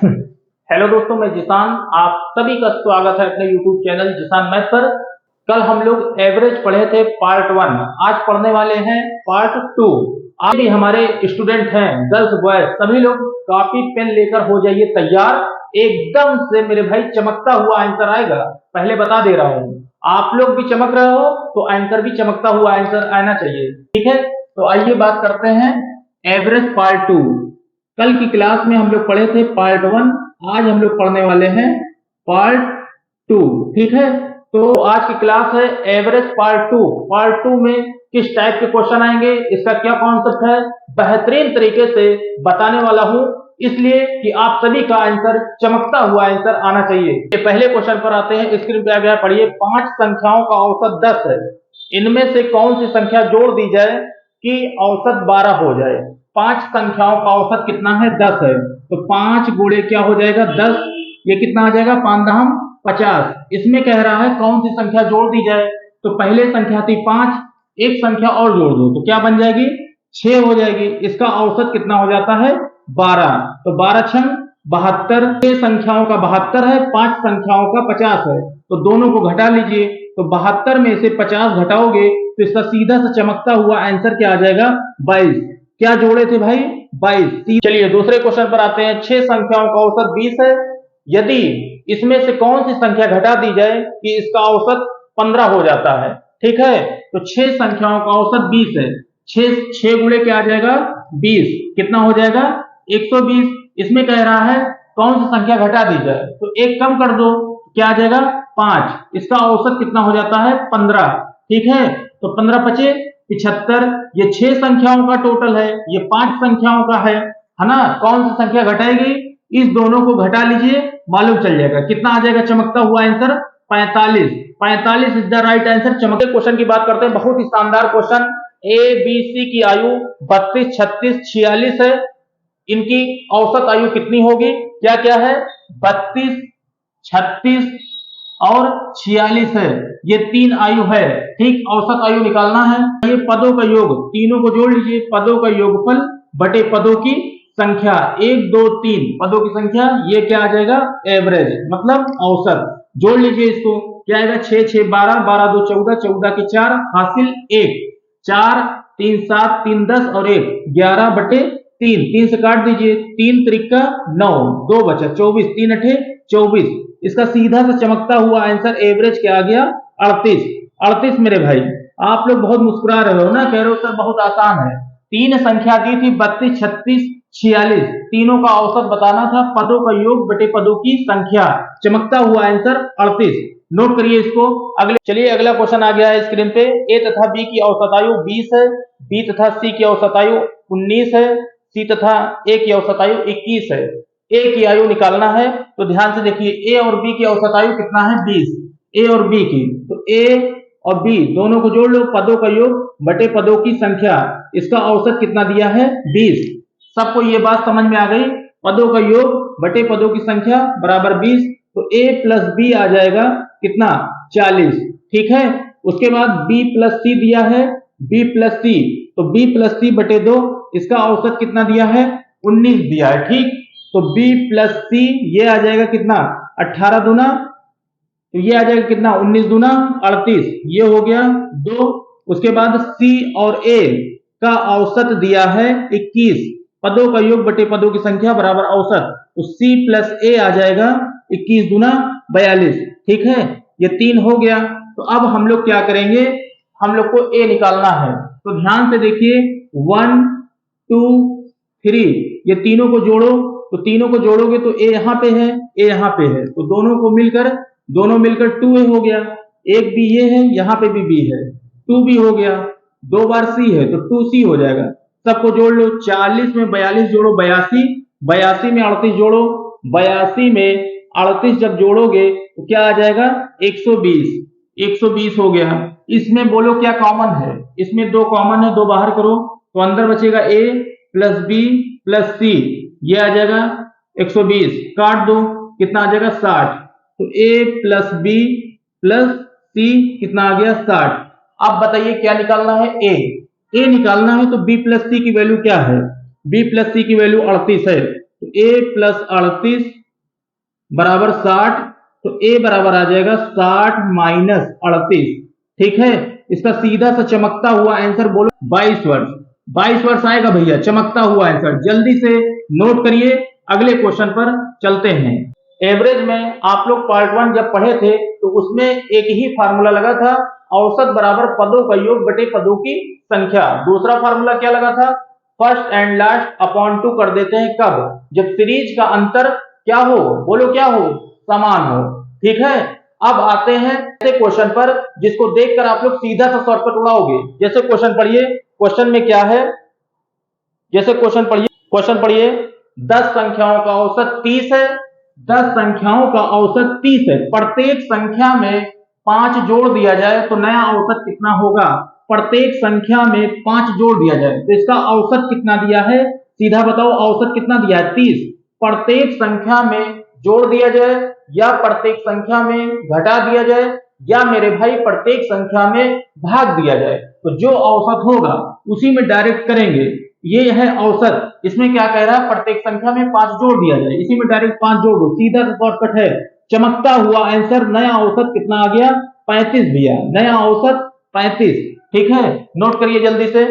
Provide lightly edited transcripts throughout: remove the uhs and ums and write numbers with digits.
Hello दोस्तों, मैं जिसान। आप सभी का स्वागत है अपने YouTube चैनल जिसान मैथ पर। कल हम लोग एवरेज पढ़े थे पार्ट 1, आज पढ़ने वाले हैं पार्ट 2। आज भी हमारे स्टूडेंट हैं, गर्ल्स बॉयज सभी लोग कॉपी पेन लेकर हो जाइए तैयार। एकदम से मेरे भाई चमकता हुआ आंसर आएगा, पहले बता दे रहा हूँ। आप लोग भी चमक रहे हो तो आंसर भी चमकता हुआ आंसर आना चाहिए, ठीक है। तो आइए बात करते हैं एवरेज पार्ट 2। कल की क्लास में हम लोग पढ़े थे पार्ट 1, आज हम लोग पढ़ने वाले हैं पार्ट 2, ठीक है। तो आज की क्लास है एवरेज पार्ट 2। पार्ट 2 में किस टाइप के क्वेश्चन आएंगे, इसका क्या कॉन्सेप्ट है, बेहतरीन तरीके से बताने वाला हूं, इसलिए कि आप सभी का आंसर चमकता हुआ आंसर आना चाहिए। ये पहले क्वेश्चन पर आते हैं, स्क्रीन पे आ गया, पढ़िए। 5 संख्याओं का औसत 10 है, इनमें से कौन सी संख्या जोड़ दी जाए कि औसत 12 हो जाए। 5 संख्याओं का औसत कितना है, 10 है, तो 5 गुणे क्या हो जाएगा 10, ये कितना आ जाएगा 5 दहम 50। इसमें कह रहा है कौन सी संख्या जोड़ दी जाए, तो पहले संख्या थी 5, एक संख्या और जोड़ दो तो क्या बन जाएगी 6 हो जाएगी। इसका औसत कितना हो जाता है 12, तो 12 छंग 72। 6 संख्याओं का 72 है, 5 संख्याओं का 50 है, तो दोनों को घटा लीजिए, तो 72 में से 50 घटाओगे तो इसका सीधा से चमकता हुआ आंसर क्या आ जाएगा 22। क्या जोड़े थे भाई 22। चलिए दूसरे क्वेश्चन पर आते हैं। 6 संख्याओं का औसत 20 है, यदि इसमें से कौन सी संख्या घटा दी जाए कि इसका औसत 15 हो जाता है, ठीक है। तो 6 संख्याओं का औसत 20 है, 6 गुणे क्या आ जाएगा 20, कितना हो जाएगा 120। इसमें कह रहा है कौन सी संख्या घटा दी जाए, तो एक कम कर दो, क्या आ जाएगा 5, इसका औसत कितना हो जाता है 15, ठीक है। तो 15 पचे 75, ये 6 संख्याओं का टोटल है, ये 5 संख्याओं का है ना। कौन सी संख्या घटाएगी, इस दोनों को घटा लीजिए, मालूम चल जाएगा कितना आ जाएगा चमकता हुआ answer 45। 45 is the right answer. चमकते क्वेश्चन की बात करते हैं, बहुत ही शानदार क्वेश्चन। ए बी सी की आयु 32, 36, 46 है, इनकी औसत आयु कितनी होगी, क्या क्या है 32, 36 और 46 है, ये 3 आयु है, ठीक। औसत आयु निकालना है, ये पदों का योग, तीनों को जोड़ लीजिए, पदों का योगफल बटे पदों की संख्या, 1 2 3 पदों की संख्या, ये क्या आ जाएगा एवरेज मतलब औसत। जोड़ लीजिए इसको, क्या आएगा 6 6 12, 12 2 14, 14 की 4 हासिल 1, 4 3 7 3 10 और 1 11 बटे 3, 3 से काट दीजिए, 3 त्रिका 9, 2 बचा 24, 3 अठे 24। इसका सीधा सा चमकता हुआ आंसर एवरेज क्या आ गया 38। 38 मेरे भाई, आप लोग बहुत मुस्कुरा रहे हो ना, कह रहे हो सर बहुत आसान है। 3 संख्या दी थी 32, 36, 46, तीनों का औसत बताना था, पदों का योग बटे पदों की संख्या, चमकता हुआ आंसर 38। नोट करिए इसको। चलिए अगला क्वेश्चन आ गया है स्क्रीन पे। ए तथा बी की औसत आयु 20 है, बी तथा सी की औसत आयु 19 है, सी तथा ए की औसत आयु 21 है। ए की आयु निकालना है, तो ध्यान से देखिए, ए और बी की औसत आयु कितना है 20, ए और बी की, तो ए और बी दोनों को जोड़ लो, पदों का योग बटे पदों की संख्या, इसका औसत कितना दिया है 20। सबको ये बात समझ में आ गई, पदों का योग बटे पदों की संख्या बराबर 20, तो a प्लस बी आ जाएगा कितना 40, ठीक है। उसके बाद b प्लस सी दिया है, b प्लस सी, तो b प्लस सी बटे 2, इसका औसत कितना दिया है 19 दिया है, ठीक। तो b प्लस सी ये आ जाएगा कितना 18 दूना, तो ये आ जाएगा कितना 19 दूना 38, ये हो गया 2। उसके बाद c और a का औसत दिया है 21, पदों का योग बटे पदों की संख्या बराबर औसत, तो c प्लस a आ जाएगा 21 दूना 42, ठीक है। ये 3 हो गया। तो अब हम लोग क्या करेंगे, हम लोग को a निकालना है, तो ध्यान से देखिए 1 2 3, ये तीनों को जोड़ो, तो तीनों को जोड़ोगे तो a यहाँ पे है, a यहाँ पे है, तो दोनों मिलकर 2a हो गया, एक b ये है, यहाँ पे भी b है, 2b हो गया, 2 बार c है तो 2c हो जाएगा। सबको जोड़ लो, 40 में 42 जोड़ो 82, 82 में 38 जोड़ो, 82 में 38 जब जोड़ोगे तो क्या आ जाएगा 120, 120 हो गया। इसमें बोलो क्या कॉमन है, इसमें 2 कॉमन है, 2 बाहर करो, तो अंदर बचेगा a प्लस बी प्लस सी, ये आ जाएगा 120, काट दो कितना आ जाएगा 60, तो a प्लस बी प्लस सी कितना आ गया 60। अब बताइए क्या निकालना है, a निकालना है, तो b प्लस सी की वैल्यू क्या है, b प्लस सी की वैल्यू 38 है, तो a प्लस 38 बराबर 60, तो a बराबर आ जाएगा 60 माइनस 38। ठीक है, इसका सीधा सा चमकता हुआ आंसर बोलो 22 वर्ष। 22 वर्ष आएगा भैया, चमकता हुआ आंसर। जल्दी से नोट करिए, अगले क्वेश्चन पर चलते हैं। एवरेज में आप लोग पार्ट 1 जब पढ़े थे तो उसमें एक ही फार्मूला लगा था, औसत बराबर पदों का योग बटे पदों की संख्या। दूसरा फार्मूला क्या लगा था, फर्स्ट एंड लास्ट अपॉन 2 कर देते हैं कब, जब सीरीज का अंतर क्या हो, बोलो क्या हो, समान हो। ठीक है, अब आते हैं ऐसे क्वेश्चन पर जिसको देखकर आप लोग सीधा सा शॉर्टकट उड़ाओगे। जैसे क्वेश्चन पढ़िए, क्वेश्चन में क्या है, जैसे क्वेश्चन पढ़िए 10 संख्याओं का औसत 30 है। 10 संख्याओं का औसत 30 है, प्रत्येक संख्या में 5 जोड़ दिया जाए तो नया औसत कितना होगा। प्रत्येक संख्या में 5 जोड़ दिया जाए तो इसका औसत कितना दिया है, सीधा बताओ औसत कितना दिया है, 30। प्रत्येक संख्या में जोड़ दिया जाए या प्रत्येक संख्या में घटा दिया जाए या मेरे भाई प्रत्येक संख्या में भाग दिया जाए, तो जो औसत होगा उसी में डायरेक्ट करेंगे। ये है औसत, इसमें क्या कह रहा है, प्रत्येक संख्या में 5 जोड़ दिया जाए, इसी में डायरेक्ट 5 जोड़ दो, सीधा शॉर्टकट है। चमकता हुआ आंसर, नया औसत कितना आ गया, 35 भैया, नया औसत 35। ठीक है, नोट करिए जल्दी से।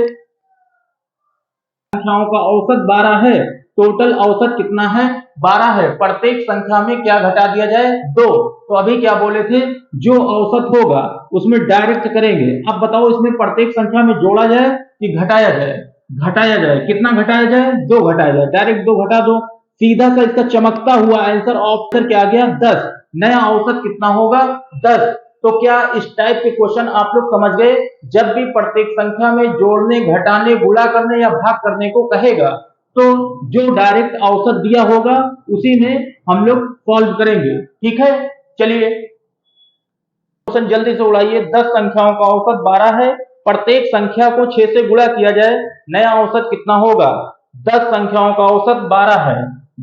संख्याओं का औसत 12 है, टोटल औसत कितना है, 12 है। प्रत्येक संख्या में क्या घटा दिया जाए, 2। तो अभी क्या बोले थे, जो औसत होगा उसमें डायरेक्ट करेंगे। अब बताओ इसमें प्रत्येक संख्या में जोड़ा जाए कि घटाया जाए, घटाया जाए, कितना घटाया जाए, 2 घटाया जाए, डायरेक्ट 2 घटा दो, सीधा सा इसका चमकता हुआ आंसर ऑप्शन क्या आ गया, 10। नया औसत कितना होगा, 10। तो क्या इस टाइप के क्वेश्चन आप लोग समझ गए, जब भी प्रत्येक संख्या में जोड़ने, घटाने, गुणा करने या भाग करने को कहेगा तो जो डायरेक्ट औसत दिया होगा उसी में हम लोग सॉल्व करेंगे। ठीक है, चलिए क्वेश्चन जल्दी से उड़ाइए। 10 संख्याओं का औसत 12 है, प्रत्येक संख्या को 6 से गुणा किया जाए, नया औसत कितना होगा। 10 संख्याओं का औसत 12 है,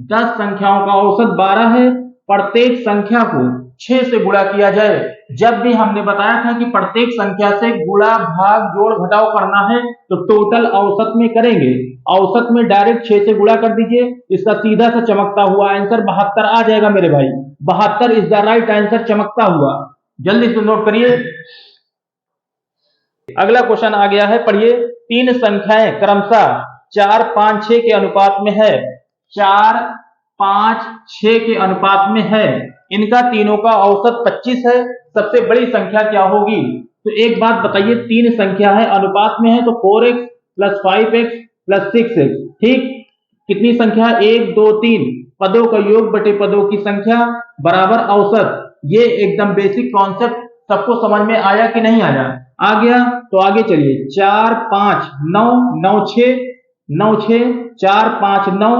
10 संख्याओं का औसत 12 है, प्रत्येक संख्या को 6 से गुणा किया जाए। जब भी हमने बताया था कि प्रत्येक संख्या से गुणा, भाग, जोड़, घटाव करना है तो टोटल औसत में करेंगे। औसत में डायरेक्ट 6 से गुणा कर दीजिए, इसका सीधा सा चमकता हुआ आंसर 72 आ जाएगा मेरे भाई। 72 इज द राइट आंसर, चमकता हुआ। जल्दी से नोट करिए। अगला क्वेश्चन आ गया है, पढ़िए। 3 संख्याएं क्रमशः 4, 5, 6 के अनुपात में है। 4, 5, 6 के अनुपात में है, इनका तीनों का औसत 25 है। सबसे बड़ी संख्या क्या होगी। तो एक बात बताइए, 3 संख्या है, अनुपात में है, तो 4x plus 5x plus 6x। ठीक, कितनी संख्या, 1, 2, 3, पदों का योग बटे पदों की संख्या बराबर औसत। ये एकदम बेसिक कॉन्सेप्ट सबको समझ में आया कि नहीं आया, आ गया। तो आगे चलिए, 4, 5, 9, 9, 6, 9, 6, 4, 5, 9,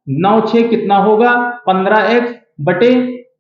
9, 6 कितना होगा, 15x बटे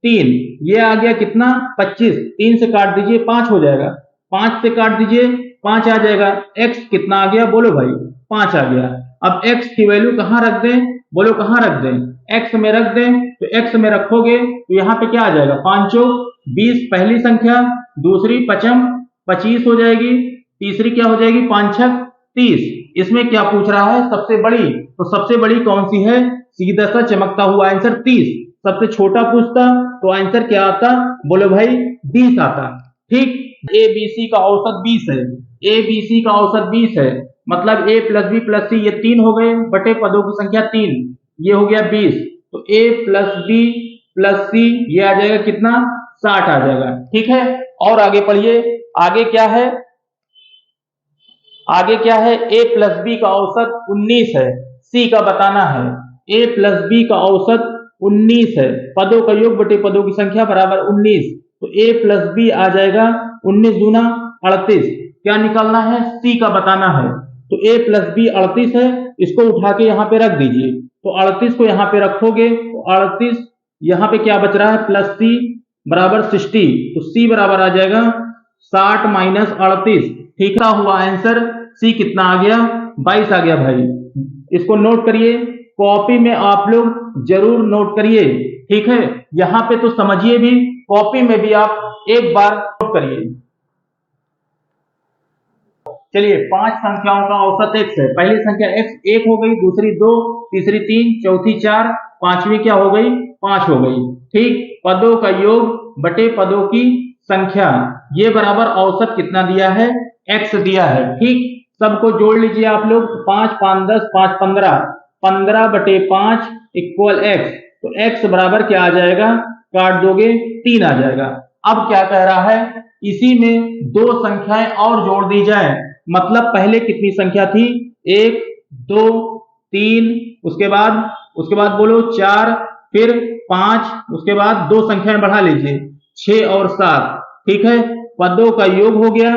3। ये आ गया कितना, 25। 3 से काट दीजिए, 5 हो जाएगा, 5 से काट दीजिए, 5 आ जाएगा। x कितना आ गया, बोलो भाई, 5 आ गया। अब x की वैल्यू कहां रख दें, बोलो कहां रख दें, x में रख दें। तो x में रखोगे तो यहाँ पे क्या आ जाएगा, 5 चौक 20 पहली संख्या, दूसरी 5m 25 हो जाएगी, तीसरी क्या हो जाएगी, 5 छक 30। इसमें क्या पूछ रहा है, सबसे बड़ी, तो सबसे बड़ी कौन सी है, सीधा सा चमकता हुआ आंसर 30। सबसे छोटा पूछता तो आंसर क्या आता, बोलो भाई 20 आता। ठीक, ए बी सी का औसत 20 है, ए बी सी का औसत 20 है, मतलब a प्लस बी प्लस सी, ये 3 हो गए, बटे पदों की संख्या 3, ये हो गया 20। तो a प्लस बी प्लस सी, ये आ जाएगा कितना, 60 आ जाएगा। ठीक है, और आगे पढ़िए। आगे क्या है, आगे क्या है, a प्लस बी का औसत 19 है, c का बताना है। a प्लस बी का औसत 19 है, पदों का योग बटे पदों की संख्या बराबर 19। तो a प्लस बी आ जाएगा 19 दूना 38। क्या निकालना है, c का बताना है। तो a प्लस बी 38 है, इसको उठा के यहाँ पे रख दीजिए। तो 38 को यहाँ पे रखोगे तो 38, यहाँ पे क्या बच रहा है, प्लस c बराबर 60। तो c बराबर आ जाएगा 60 माइनस 38। ठीक हुआ आंसर सी कितना आ गया, 22 आ गया भाई। इसको नोट करिए, कॉपी में आप लोग जरूर नोट करिए। ठीक है, यहां पे तो समझिए भी, कॉपी में भी आप एक बार नोट करिए। चलिए, 5 संख्याओं का औसत x है। पहली संख्या x 1 हो गई, दूसरी 2, तीसरी 3, चौथी 4, पांचवी क्या हो गई, 5 हो गई। ठीक, पदों का योग बटे पदों की संख्या, ये बराबर औसत कितना दिया है, x दिया है। ठीक, सबको जोड़ लीजिए आप लोग, 5 5 10 5 15, 15 बटे 5 इक्वल x, तो x बराबर क्या आ जाएगा, काट दोगे 3 आ जाएगा। अब क्या कह रहा है, इसी में दो संख्याएं और जोड़ दी जाए, मतलब पहले कितनी संख्या थी, 1 2 3, उसके बाद बोलो 4, फिर 5, उसके बाद दो संख्याएं बढ़ा लीजिए 6 और 7। ठीक है, पदों का योग हो गया,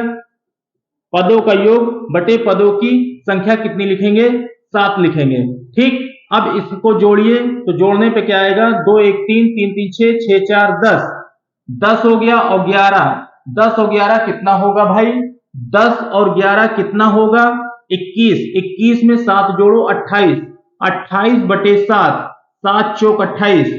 पदों का योग बटे पदों की संख्या कितनी लिखेंगे, 7 लिखेंगे। ठीक, अब इसको जोड़िए, तो जोड़ने पे क्या आएगा, 2 1 3 3 3 6 6 4 10, 10 हो गया और 11, 10 और 11 कितना होगा भाई, 10 और 11 कितना होगा, 21, 21 में 7 जोड़ो 28, 28 बटे 7, 7 चौक 28।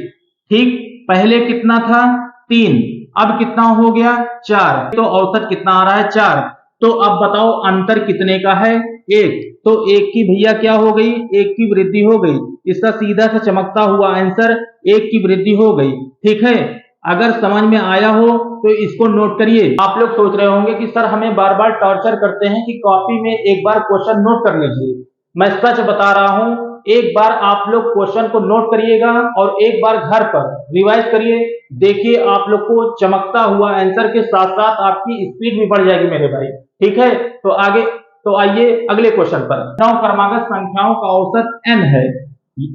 ठीक, पहले कितना था, 3, अब कितना हो गया, 4, तो औसत कितना आ रहा है, 4। तो अब बताओ अंतर कितने का है, 1, तो 1 की भैया क्या हो गई, 1 की वृद्धि हो गई, इसका सीधा सा चमकता हुआ आंसर 1 की वृद्धि हो गई। ठीक है, अगर समझ में आया हो तो इसको नोट करिए। आप लोग सोच रहे होंगे कि सर हमें बार बार टॉर्चर करते हैं कि कॉपी में एक बार क्वेश्चन नोट कर लीजिए। मैं सच बता रहा हूं, एक बार आप लोग क्वेश्चन को नोट करिएगा और एक बार घर पर रिवाइज करिए, देखिए आप लोग को चमकता हुआ आंसर के साथ साथ आपकी स्पीड भी बढ़ जाएगी मेरे भाई। ठीक है, तो आइए अगले क्वेश्चन पर। 9 क्रमागत संख्याओं का औसत n है,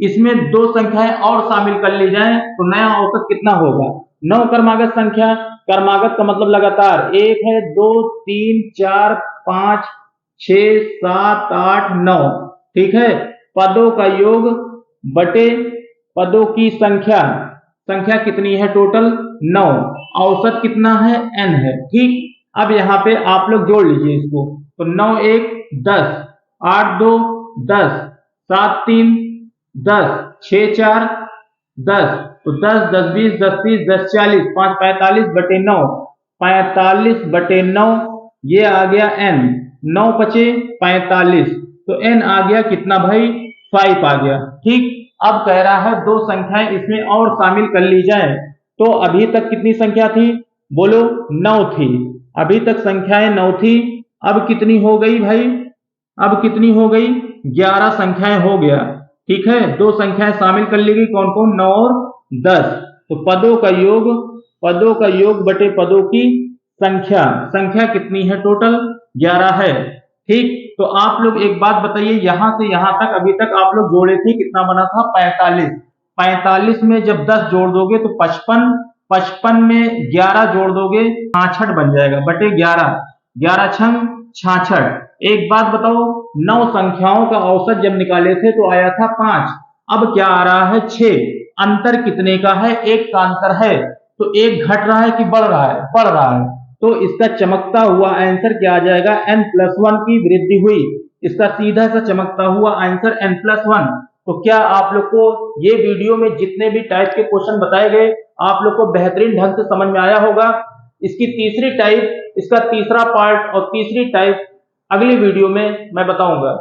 इसमें दो संख्याएं और शामिल कर ली जाएं तो नया औसत कितना होगा। 9 क्रमागत संख्या, क्रमागत का मतलब लगातार, 1 है 2 3 4 5 6 7 8 9। ठीक है, पदों का योग बटे पदों की संख्या, संख्या कितनी है टोटल, 9, औसत कितना है, n है। ठीक, अब यहाँ पे आप लोग जोड़ लीजिए इसको, तो 9 1 10, 8 2 10, 7 3 10, 6 4 10, तो 10 10 20 10 30 10 40, 5 45 बटे 9, 45 बटे 9, ये आ गया n, 9 पचे 45, तो n आ गया कितना भाई, 5 आ गया। ठीक, अब कह रहा है दो संख्याएं इसमें और शामिल कर ली जाए, तो अभी तक कितनी संख्या थी, बोलो 9 थी, अभी तक संख्याएं 9 थी, अब कितनी हो गई भाई, अब कितनी हो गई, 11 संख्याएं हो गया। ठीक है, दो संख्याएं शामिल कर ली गई, कौन कौन, 9 और 10, तो पदों का योग बटे पदों की संख्या, संख्या कितनी है टोटल, 11 है। ठीक, तो आप लोग एक बात बताइए, यहां से यहां तक अभी तक आप लोग जोड़े थे, कितना बना था, 45, 45 में जब 10 जोड़ दोगे तो 55, 55 में 11 जोड़ दोगे 66 बन जाएगा, बटे 11, 11 छंग 66। एक बात बताओ, 9 संख्याओं का औसत जब निकाले थे तो आया था 5, अब क्या आ रहा है 6, अंतर कितने का है, 1 का अंतर है, तो 1 घट रहा है कि बढ़ रहा है, बढ़ रहा है, तो इसका चमकता हुआ आंसर क्या आ जाएगा, n+1 की वृद्धि हुई, इसका सीधा सा चमकता हुआ आंसर n+1। तो क्या आप लोग को ये वीडियो में जितने भी टाइप के क्वेश्चन बताए गए आप लोग को बेहतरीन ढंग से समझ में आया होगा। इसकी तीसरी टाइप, इसका तीसरा पार्ट और तीसरी टाइप अगली वीडियो में मैं बताऊंगा।